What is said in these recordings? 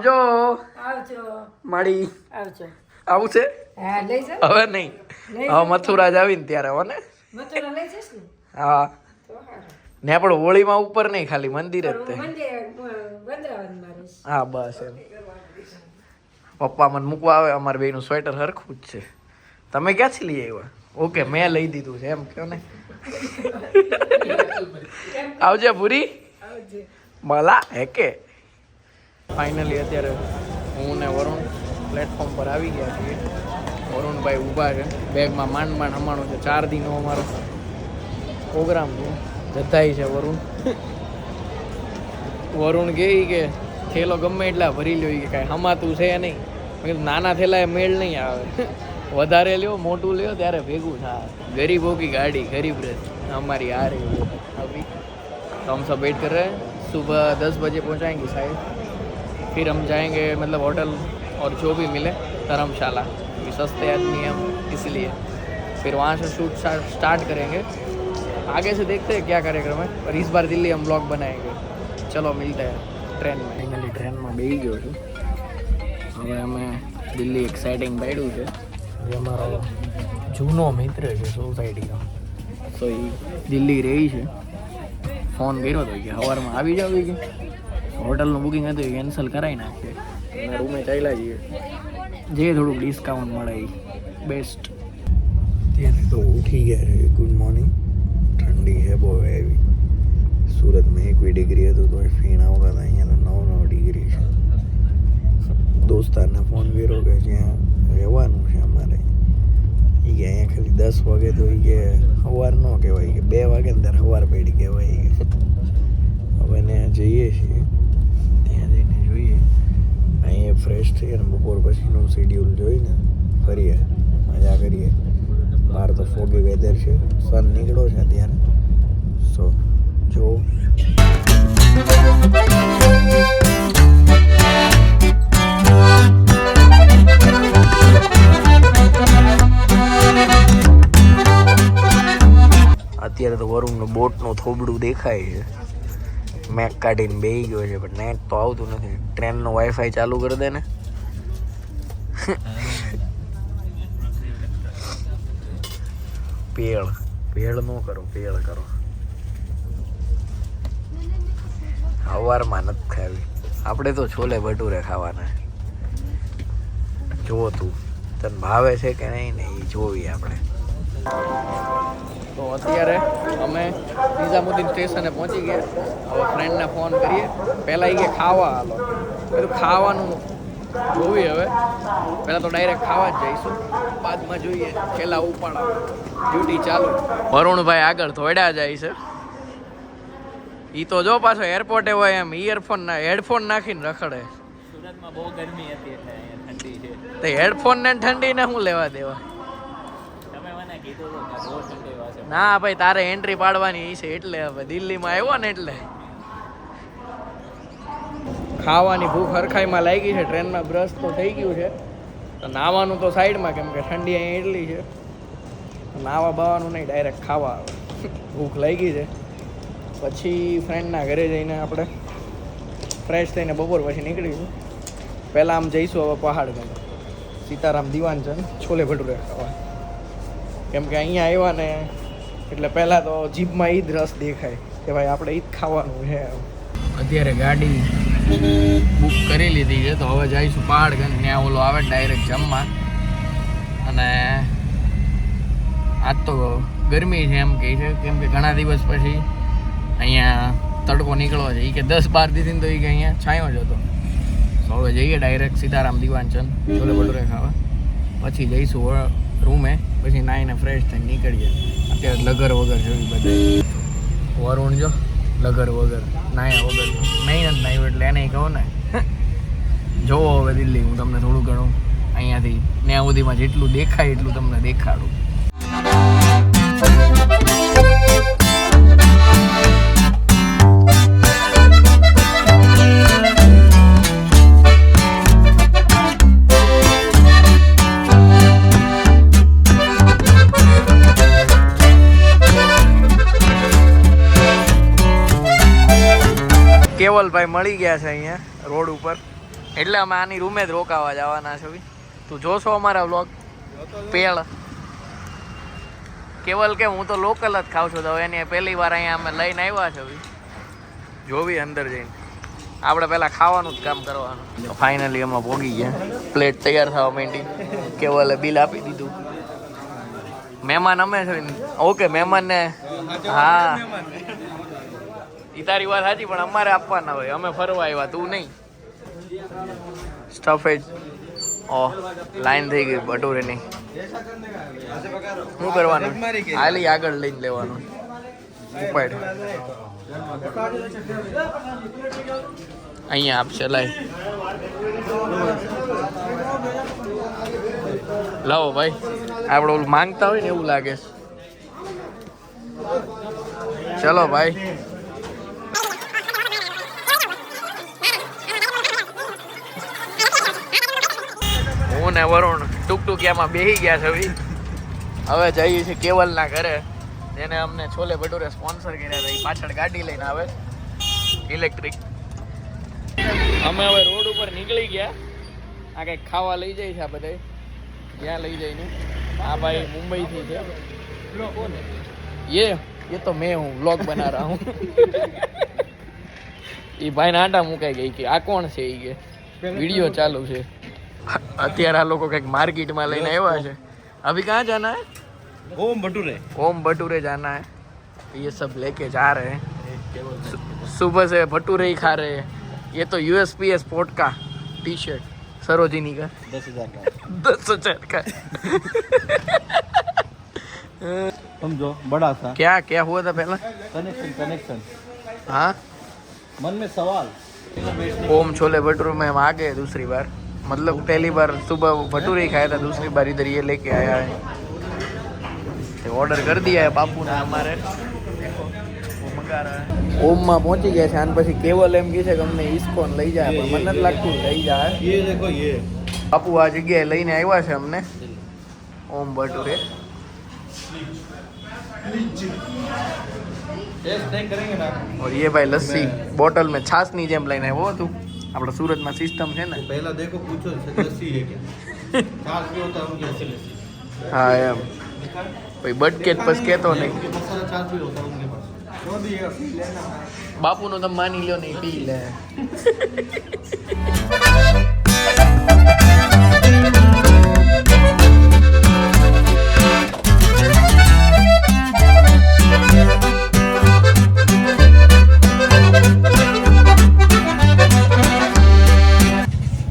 આવજો માડી આવું છે હવે નહીં હવે મથુરા જ આવીને ત્યારે હો ને હા ને પણ હોળીમાં ઉપર નહીં ખાલી મંદિર જ તે હા બસ એમ પપ્પા મને મૂકવા આવે અમારે બેયનું સ્વેટર હરખું જ છે તમે ક્યાંથી લઈ આવ્યા ઓકે મેં લઈ દીધું છે એમ કહો ને આવજે ભૂરી મલા હેકે ફાઇનલી અત્યારે હું ને વરુણ પ્લેટફોર્મ પર આવી ગયા છીએ વરુણભાઈ ઊભા છે બેગમાં માંડ માંડ હમણાં છે 4 દિનનો અમારો પ્રોગ્રામ છે જતાય છે વરુણ કહે કે થેલો ગમે એટલા ભરી લ્યો કે કાંઈ હમાતું છે નહીં મેં કીધું નાના થેલા એ મેળ નહીં આવે વધારે લ્યો મોટું લ્યો ત્યારે ભેગું થાય गरीबों की गाड़ी गरीब रहती हमारी आ रही है अभी तो हम सब वेट कर रहे हैं सुबह 10 बजे पहुंचाएंगे शायद फिर हम जाएंगे मतलब होटल और जो भी मिले धर्मशाला क्योंकि सस्ते आदमी हैं हम इसलिए फिर वहाँ से शूट स्टार्ट करेंगे आगे से देखते हैं क्या कार्यक्रम है और इस बार दिल्ली हम ब्लॉग बनाएंगे चलो मिलते हैं ट्रेन में फाइनली ट्रेन में बेही गयो છું હવે અમે દિલ્હી એક્સાઇટિંગ બેઠું છે જે અમારો જૂનો મિત્ર છે સોસાયટીનો તો એ દિલ્હી રહી છે ફોન કર્યો હતો કે સવારમાં આવી જાવ કે હોટલનું બુકિંગ હતું એ કેન્સલ કરાવી નાખીએ અને રૂમે ચાલ્યા જઈએ જે થોડુંક ડિસ્કાઉન્ટ મળે એ બેસ્ટ ત્યારે તો ઉઠી ગયા છે ગુડ મોર્નિંગ ઠંડી છે બહુ એવી સુરતમાં 21 ડિગ્રી હતું તો ફીણ આવતા હતા અહીંયા તો 9 ડિગ્રી છે દોસ્તારને ફોન કર્યો કે જ્યાં રહેવાનું છે અમારે એ કે અહીંયા ખાલી 10 વાગે તો એ કે સવાર ન કહેવાય કે 2 વાગે ને ત્યારે સવાર પડી કહેવાય હવે ને જઈએ છીએ ત્યાં જઈને જોઈએ અહીંયા ફ્રેશ થઈએ ને બપોર પછીનું શેડ્યુલ જોઈને ફરીએ મજા કરીએ બહાર તો ફોગી વેધર છે સન નીકળ્યો છે અત્યારે સો જો અત્યારે તો વરુણનું બોટનું થોબડું દેખાય છે મેક કાઢીને બેહી ગયો છે પણ નેટ તો આવતું નથી ટ્રેનનો વાઈફાઈ ચાલુ કરી દે ને પેળ ન કરો પેળ કરો સવારમાં નથી ખાવી આપણે તો છોલે ભટુરે ખાવાના જો તું તને ભાવે છે કે નહીં ને એ જોવી આપણે તો અત્યારે અમે નિઝામુદ્દીન સ્ટેશને પહોંચી ગયા હવે ફ્રેન્ડને ફોન કરીએ પહેલાં એ કે ખાવા હાલો બધું ખાવાનું જોવી હવે પહેલાં તો ડાયરેક્ટ ખાવા જ જઈશું બાદમાં જોઈએ છેલ્લા ઉપાડા ડ્યુટી ચાલુ વરુણભાઈ આગળ ધોડ્યા જાય છે એ તો જો પાછો એરપોર્ટે હોય એમ હેડફોન નાખીને રખડે સુરતમાં બહુ ગરમી હતી એટલે ઠંડી છે તો હેડફોન ને ઠંડીને શું લેવા દેવા ના ભાઈ તારે એન્ટ્રી પાડવાની છે એટલે હવે દિલ્હીમાં આવ્યો ને એટલે ખાવાની ભૂખ હરખાઈમાં લાગી છે ટ્રેનમાં બ્રશ તો થઈ ગયું છે તો નાવાનું તો સાઈડમાં કેમ કે ઠંડી અહીંયા એટલી છે નાવા બાવાનું નહીં ડાયરેક્ટ ખાવા આવે ભૂખ લાગી છે પછી ફ્રેન્ડના ઘરે જઈને આપણે ફ્રેશ થઈને બપોર પછી નીકળીશું પહેલાં આમ જઈશું હવે પહાડગંજ સીતારામ દીવાનચંદ છોલે ભટુરે ખાવા કેમ કે અહીંયા આવ્યા ને એટલે પહેલાં તો જીભમાં ઈ જ રસ દેખાય કે ભાઈ આપણે ઈ જ ખાવાનું છે અત્યારે ગાડી બુક કરી લીધી છે તો હવે જઈશું પહાડગંજ ત્યાં ઓલો આવે ડાયરેક્ટ જમવા અને આજ તો ગરમી છે એમ કહે છે કેમ કે ઘણા દિવસ પછી અહીંયા તડકો નીકળવો છે એ કે 10-12 દીધી તો એ કે અહીંયા છાંયો જ હતો તો હવે જઈએ ડાયરેક્ટ સીતારામ દીવાનચંદ છોલે ભટુરે ખાવા પછી જઈશું રૂમે પછી નાઈને ફ્રેશ થઈને નીકળીએ અત્યારે લગર વગર જોઈ બધે વરુણ જો લગર વગર નાયા વગર નહીં જ નાયું એટલે એને કહો ને જોવો હવે દિલ્હી હું તમને થોડું ઘણું અહીંયાથી ત્યાં સુધીમાં જેટલું દેખાય એટલું તમને દેખાડું કેવલભાઈ મળી ગયા છે અહીંયા રોડ ઉપર એટલે અમે આની રૂમે જ રોકાવા જવાના છે. તું જોશો અમારા વ્લોગ? પેળ કેવલ કે હું તો લોકલ જ ખાઉં છું, તો એની પહેલી વાર અહીંયા અમે લઈને આવ્યા છે. જોવી અંદર જઈને આપણે પહેલા ખાવાનું જ કામ કરવાનું. ફાઇનલી અમે ભોગી ગયા, પ્લેટ તૈયાર થવા માંડી, કેવલે બિલ આપી દીધું. મહેમાન અમે છે. ઓકે મહેમાનને, હા ઈ તારી વાત સાચી, પણ અમારે આપવાના હોય, અમે ફરવા આવ્યા, તું નહીં. સ્ટફેજ ઓહ લાઈન થઈ ગઈ ભટુરેની. શું કરવાનું? હાલી આગળ લઈને લેવાનું. ઉપાડ અહીંયા આપશે, લાઈ લાવો ભાઈ. આપણે ઓલું માંગતા હોય ને એવું લાગે છે. ચલો ભાઈ. હું ને વરુણ ટુકટુકિયામાં બેસી ગયા છે. હવે જઈએ છીએ કેવલના ઘરે, જેને અમને છોલે ભટુરે સ્પોન્સર કર્યા હતા. એ પાછળ ગાડી લઈને આવે ઇલેક્ટ્રિક. અમે હવે રોડ ઉપર નીકળી ગયા. આ કંઈક ખાવા લઈ જાય છે આ બધા. ક્યાં લઈ જાય ને? આ ભાઈ મુંબઈથી છે. ये तो मैं हूँ, व्लॉग बना रहा हूँ. એ ભાઈને આટા મુકાઈ ગઈ કે આ કોણ છે? એ કે વિડીયો ચાલુ છે. અત્યારે આ લોકો કંઈક માર્કેટમાં લઈને આવ્યા છે. अभी कहाँ जाना है? ओम भटूरे. ओम भटूरे जाना है. ये सब लेके जा रहे हैं. सुबह से भटूरे ही खा रहे हैं. ये तो USPS स्पोर्ट का टी शर्ट सरोजिनी का 10,000 का. 10,000 का. समझो बड़ा सा क्या क्या हुआ था पहला? कनेक्शन हाँ मन में सवाल. ओम छोले भटूरे में हम आ गए दूसरी बार. मतलब पहली बार सुबह भटूरे ही खाया था, दूसरी बार इधर ये लेके आया है. ऑर्डर कर दिया है बापू ने हमारे. देखो वो मंगा रहा है. ओम में पहुंची गया છે. આન પછી કેવલ એમ કહે છે કે અમને ઇસ્કોન લઈ જાય, પણ મને નથી લાગતું લઈ જાય. ये देखो ये બાપુ આ જગ્યાએ લઈને આવ્યા છે અમને ઓમ ભટુરે. टेस्ट नहीं करेंगे ना. और ये भाई लस्सी बोतल में छाछ ની જેમ લઈને આવ્યો હતું. આપણા સુરતમાં સિસ્ટમ છે ને. पहला देखो पूछो लस्सी है क्या. छाछ भी होता है उनके ऐसे लस्सी. હા એમ ભાઈ બટકે પછી કહેતો નહીં. मसाला छाछ भी होता है उनके पास. બાપુનો તમે માની લ્યો નહીં, પી લે.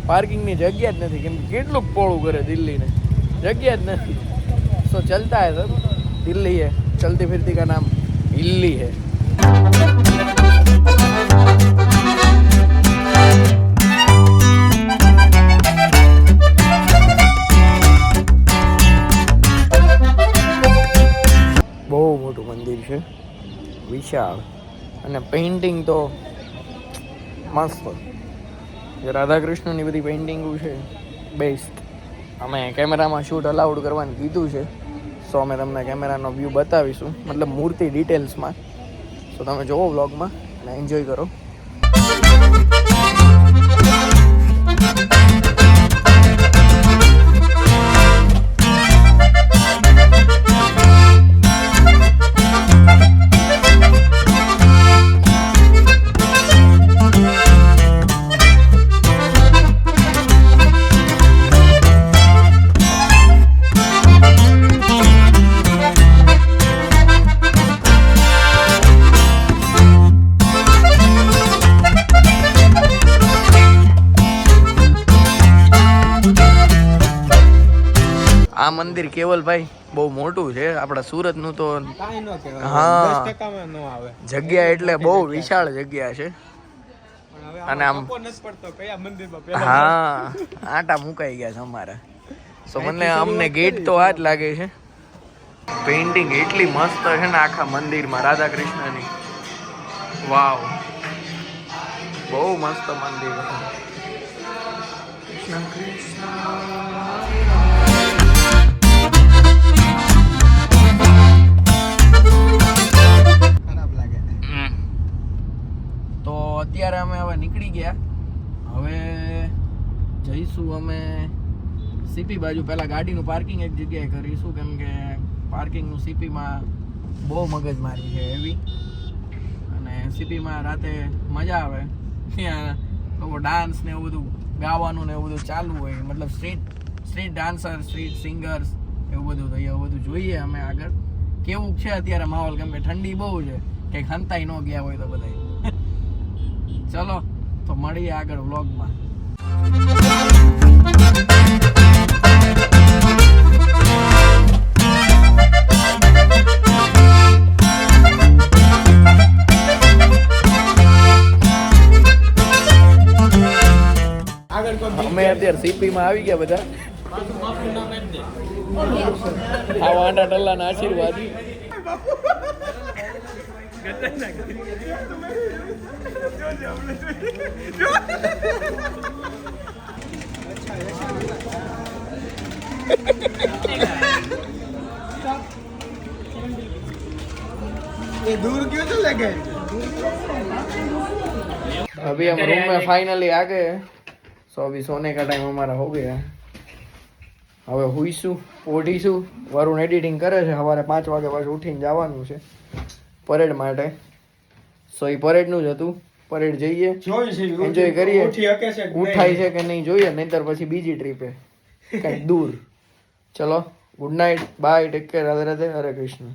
પાર્કિંગની જગ્યા જ નથી, કેમ કે કેટલું પોળું કરે દિલ્હીને. જગ્યા જ નથી. સો ચલતા હે સર, દિલ્હી है, चलती फिरती का नाम हिल्ली है. બહુ મોટું મંદિર છે, વિશાળ, અને પેઇન્ટિંગ તો મસ્ત. જે રાધા કૃષ્ણની બધી પેઇન્ટિંગો છે બેસ્ટ. અમે કેમેરામાં શૂટ અલાઉડ કરવાનું કીધું છે, સો અમે તમને કેમેરાનો વ્યૂ બતાવીશું, મતલબ મૂર્તિ ડિટેલ્સમાં. સો તમે જોવો વ્લોગમાં અને એન્જોય કરો. આ મંદિર કેવલભાઈ બહુ મોટું છે. આપણા સુરતનું તો હા જગ્યા એટલે બહુ વિશાળ જગ્યા છે. અને આમ હા આટા મુકાઈ ગયા છે અમારા. સો મને અમને ગેટ તો આ જ લાગે છે. પેઇન્ટિંગ એટલી મસ્ત છે ને આખા મંદિરમાં રાધા કૃષ્ણની. વાવ, બહુ મસ્ત મંદિર છે. કૃષ્ણ કૃષ્ણ. તો અત્યારે અમે હવે નીકળી ગયા. હવે જઈશું અમે સીપી બાજુ. પહેલા ગાડીનું પાર્કિંગ એક જગ્યાએ કરીશું, કેમ કે પાર્કિંગનું સીપીમાં બહુ મગજમારી છે એવી. અને સીપીમાં રાતે મજા આવે, ત્યાં લોકો ડાન્સ ને એવું બધું ગાવાનું ને એવું બધું ચાલુ હોય, મતલબ સ્ટ્રીટ ડાન્સર, સ્ટ્રીટ સિંગર્સ એવું બધું. તો એવું બધું જોઈએ અમે આગળ કેવું છે અત્યારે માહોલ, કેમ કે ઠંડી બહુ છે, કંઈક હંતાઈ ન ગયા હોય તો બધા. ચલો તો મળીએ આગળ વ્લોગમાં. અમે અત્યારે સીપીમાં આવી ગયા બધા. આ વાંડા ટલ્લાના આશીર્વાદ. ये दूर क्यों तो लगे? अभी हम रूम में फाइनली आ गए हैं. सो अभी सोने का टाइम हमारा हो गया. હવે હુઈશું, પોઢીશું. વરુણ એડિટિંગ કરે છે, સવારે 5 વાગે પાછું ઉઠીને જવાનું છે પરેડ માટે. સો એ પરેડનું જ હતું. પરેડ જઈએ, એન્જોય કરીએ. ઉઠાય છે કે નહીં જોઈએ, નહીંતર પછી બીજી ટ્રીપે કંઈક દૂર. ચલો, good night, bye, take care, Radhe Radhe, Hare Krishna.